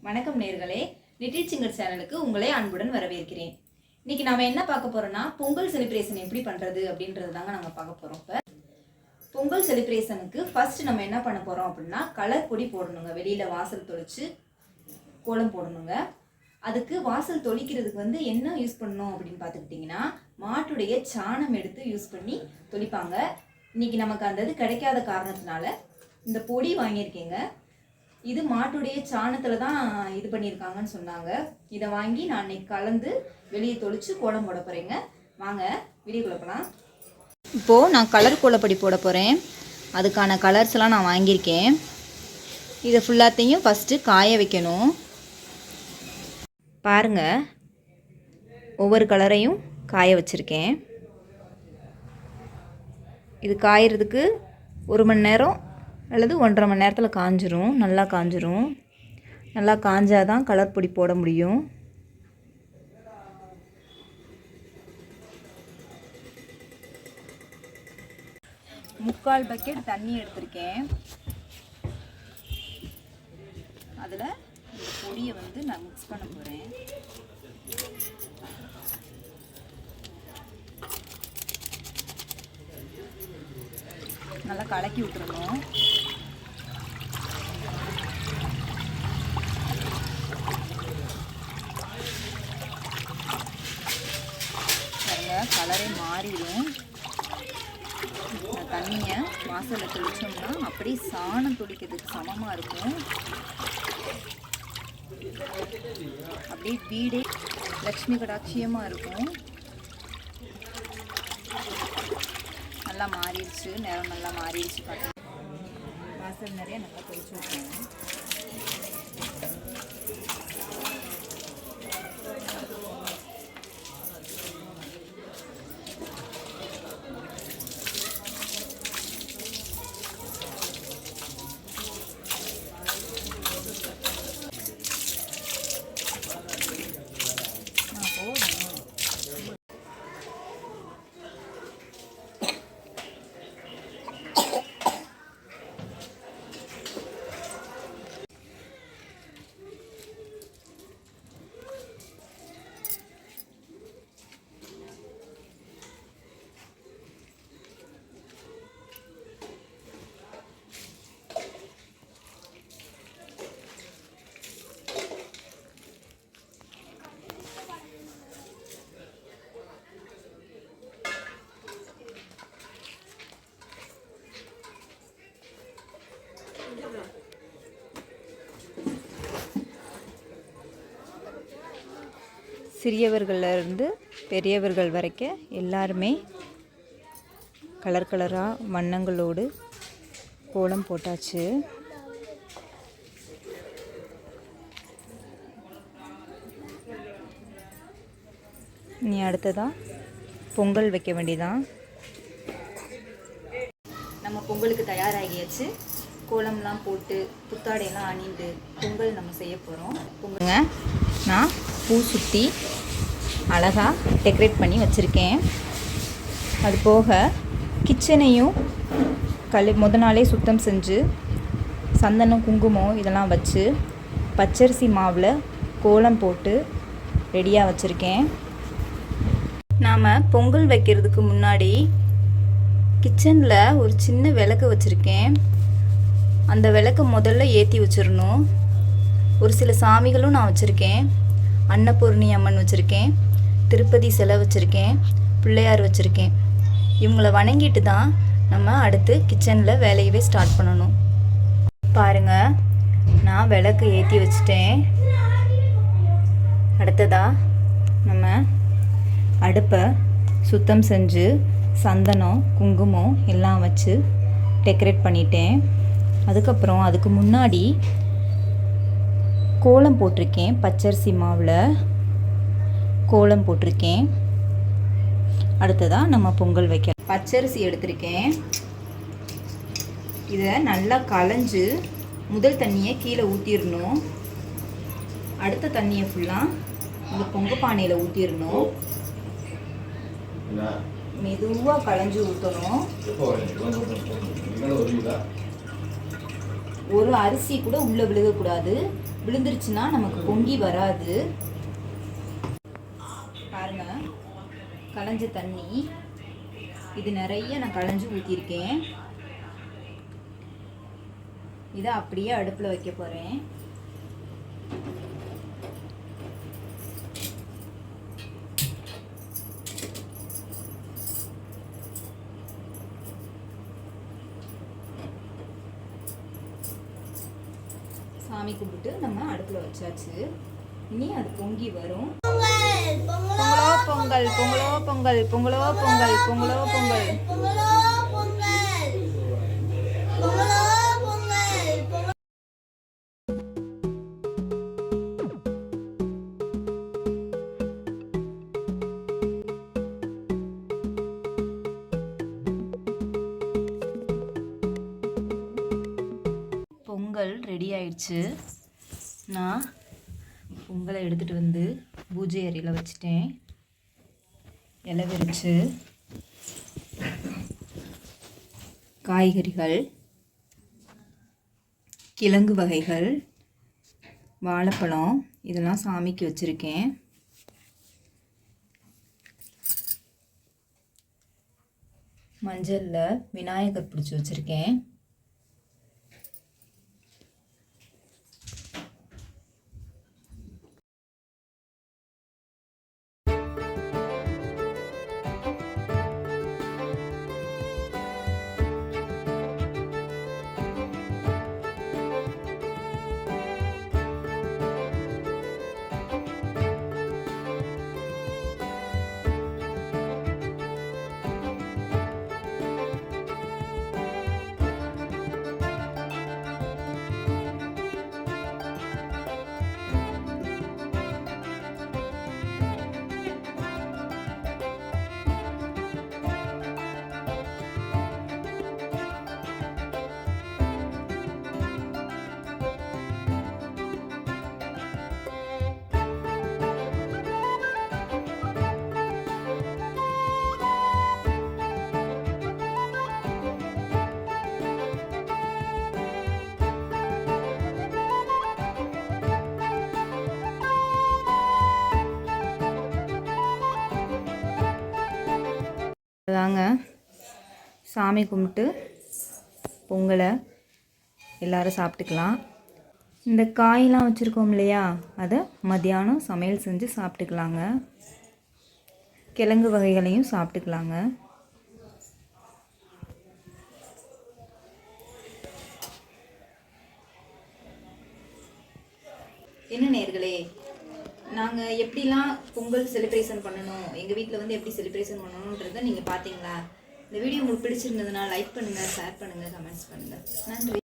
வணக்கம் நேர்களே, little singer சேனலுக்கு உங்களை அன்புடன் வரவேற்கிறேன். இன்னைக்கு நாம என்ன பார்க்க போறோம்னா பொங்கல் செலிப்ரேஷன் எப்படி பண்றது அப்படின்றது தாங்க நம்ம பார்க்க போறோம். இப்போ பொங்கல் செலிப்ரேஷனுக்கு ஃபர்ஸ்ட் நம்ம என்ன பண்ண போறோம் அப்படின்னா கலர் பொடி போடணுங்க. வெளியில வாசல் தொளிச்சு கோலம் போடணுங்க. அதுக்கு வாசல் தொளிக்கிறதுக்கு என்ன யூஸ் பண்ணணும் அப்படின்னு பார்த்துக்கிட்டிங்கன்னா மாட்டுடைய சாணம் எடுத்து யூஸ் பண்ணி தொளிப்பாங்க. இன்னைக்கு நமக்கு அந்த இது கிடைக்காத காரணத்தினால இந்த பொடி வாங்கியிருக்கேங்க. இது மாட்டுடைய சாணத்தில் தான் இது பண்ணியிருக்காங்கன்னு சொன்னாங்க. இதை வாங்கி நான் இன்னைக்கு கலந்து வெளியே தொளிச்சு கோலம் போட போகிறேங்க. வாங்க வீடியோக்குள்ள போகலாம். இப்போது நான் கலர் கோலப்பொடி போட போகிறேன். அதுக்கான கலர்ஸ்லாம் நான் வாங்கியிருக்கேன். இதை ஃபுல்லாத்தையும் ஃபஸ்ட்டு காய வைக்கணும். பாருங்கள், ஒவ்வொரு கலரையும் காய வச்சுருக்கேன். இது காயறதுக்கு 1 மணி நேரம் அல்லது 1.5 மணி நேரத்தில் காஞ்சிரும். நல்லா காஞ்சிரும். நல்லா காஞ்சாதான் கலர் பொடி போட முடியும். முக்கால் பக்கெட் தண்ணி எடுத்திருக்கேன். அதில் இந்த பொடியை நான் மிக்ஸ் பண்ண போகிறேன். நல்லா கலக்கி விட்டுறணும். கலரே மாறிடும். தண்ணியை வாசலில் தெளிச்சோம்னா அப்படியே சாணம் துளிக்கிறதுக்கு சமமாக இருக்கும். அப்படியே வீடே லட்சுமி கடாட்சியமாக இருக்கும். நல்லா மாறிடுச்சு, நேரம் நல்லா மாறிடுச்சு. பார்த்தா வாசல் நிறைய நல்லா தெளிச்சு விட்டுருங்க. சிறியவர்களிருந்து பெரியவர்கள் வரைக்கும் எல்லாருமே கலர் கலராக வண்ணங்களோடு கோலம் போட்டாச்சு. நீ அடுத்ததாக பொங்கல் வைக்க வேண்டியதான். நம்ம பொங்கலுக்கு தயாராகியாச்சு. கோலம்லாம் போட்டு புத்தாடையெல்லாம் அணிந்து பொங்கல் நம்ம செய்ய போகிறோம். பொங்கலுங்க நான் பூ சுற்றி அழகாக டெக்கரேட் பண்ணி வச்சுருக்கேன். அது போக கிச்சனையும் முத நாளே சுத்தம் செஞ்சு சந்தனம் குங்குமம் இதெல்லாம் வச்சு பச்சரிசி மாவில் கோலம் போட்டு ரெடியாக வச்சுருக்கேன். நாம் பொங்கல் வைக்கிறதுக்கு முன்னாடி கிச்சனில் ஒரு சின்ன விளக்கு வச்சுருக்கேன். அந்த விளக்கு முதல்ல ஏற்றி வச்சிடணும். ஒரு சில சாமிகளும் நான் வச்சுருக்கேன். அன்னபூர்ணி அம்மன் வச்சுருக்கேன், திருப்பதி சிலை வச்சுருக்கேன், பிள்ளையார் வச்சுருக்கேன். இவங்களை வணங்கிட்டு தான் நம்ம அடுத்து கிச்சனில் வேலையவே ஸ்டார்ட் பண்ணணும். பாருங்கள், நான் விளக்கு ஏற்றி வச்சுட்டேன். அடுத்ததாக நம்ம அடுப்பை சுத்தம் செஞ்சு சந்தனம் குங்குமம் எல்லாம் வச்சு டெக்கரேட் பண்ணிட்டேன். அதுக்கப்புறம் அதுக்கு முன்னாடி கோலம் போட்டிருக்கேன். பச்சரிசி மாவில் கோலம் போட்டிருக்கேன். அடுத்ததாக நம்ம பொங்கல் வைக்க பச்சரிசி எடுத்திருக்கேன். இதை நல்லா களைஞ்சு முதல் தண்ணியை கீழே ஊற்றிடணும். அடுத்த தண்ணியை ஃபுல்லாக இந்த பொங்க பானையில் ஊற்றிடணும். மெதுவாக களைஞ்சு ஊற்றணும். ஒரு அரிசி கூட உள்ளே விழுகக்கூடாது. விழுந்துருச்சுன்னா நமக்கு பொங்கி வராது. பாருங்க, களைஞ்ச தண்ணி இது நிறைய நான் களைஞ்சு ஊற்றிருக்கேன். இதை அப்படியே அடுப்பில் வைக்க போகிறேன். சாமி கும்பிட்டு நம்ம அடுப்பில் வச்சாச்சு. இனி அது பொங்கி வரும். பொங்கலோ பொங்கல், பொங்கலோ பொங்கல், பொங்கலோ பொங்கல், பொங்கலோ பொங்கல். பொங்கல் ரெடி ஆயிடுச்சு. நான் பொங்கலை எடுத்துகிட்டு வந்து பூஜை அறையில் வச்சுட்டேன். இலை விரிச்சு காய்கறிகள், கிழங்கு வகைகள், வாழைப்பழம் இதெல்லாம் சாமிக்கு வச்சுருக்கேன். மஞ்சளில் விநாயகர் பிடிச்சி வச்சுருக்கேன். அதாங்க, சாமி கும்பிட்டு பொங்கலை எல்லோரும் சாப்பிட்டுக்கலாம். இந்த காயெலாம் வச்சுருக்கோம் இல்லையா, அதை மத்தியானம் சமையல் செஞ்சு சாப்பிட்டுக்கலாங்க. கிழங்கு வகைகளையும் சாப்பிட்டுக்கலாங்க. என்ன நேயர்களே, நாங்கள் எப்படிலாம் பொங்கல் செலிப்ரேஷன் பண்ணணும், எங்கள் வீட்டில் வந்து எப்படி செலிப்ரேஷன் பண்ணணுன்றதை நீங்கள் பார்த்தீங்களா? இந்த வீடியோ உங்களுக்கு பிடிச்சிருந்ததுன்னா லைக் பண்ணுங்கள், ஷேர் பண்ணுங்கள், கமெண்ட்ஸ் பண்ணுங்கள். நன்றி.